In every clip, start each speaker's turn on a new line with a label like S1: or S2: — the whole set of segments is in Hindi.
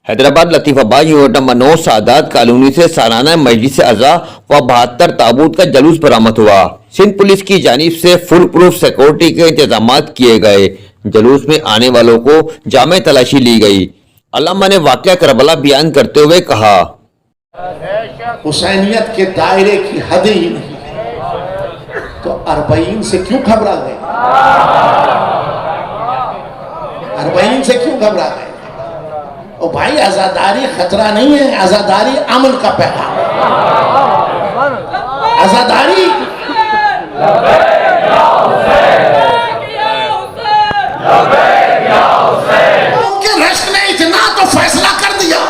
S1: Hyderabad Latifabad unit number 9 Sadat colony से सालाना मजलिस अज़ा व 72 ताबूत का जलूस बरामद हुआ। सिंध पुलिस की जानिब से फुल प्रूफ सिक्योरिटी के इंतजाम किए गए। जलूस में आने वालों को जामे तलाशी ली गई। अल्लामा ने वाक़या करबला बयान करते हुए कहा,
S2: हुसैनियत के दायरे की हद ही नहीं तो 40 से क्यों घबरा गए? 40 से क्यों घबरा गए? ओ भाई, आजादारी खतरा नहीं है, आजादारी अमन का पैगाम। आजादारी उनके रश्क ने इतना तो फैसला कर दिया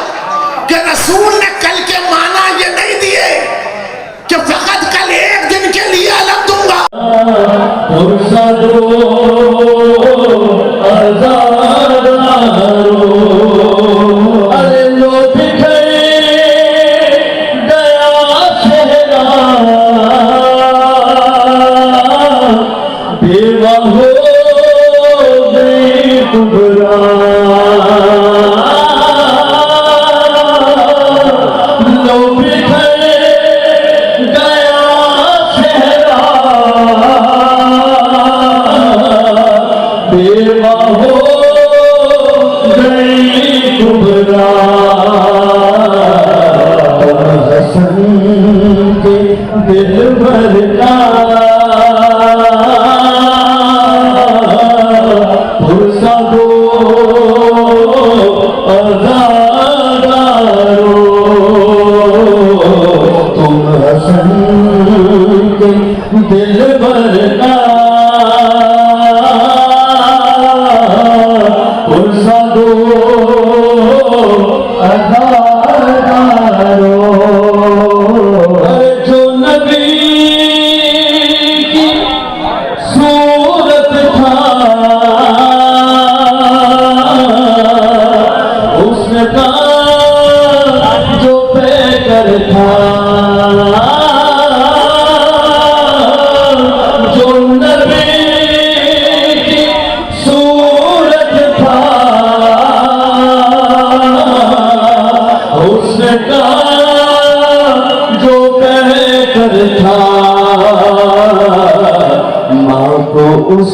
S2: कि रसूल ने कल के माना ये नहीं दिए कि फकत कल एक दिन के लिए अलग दूंगा।
S3: माँ को उस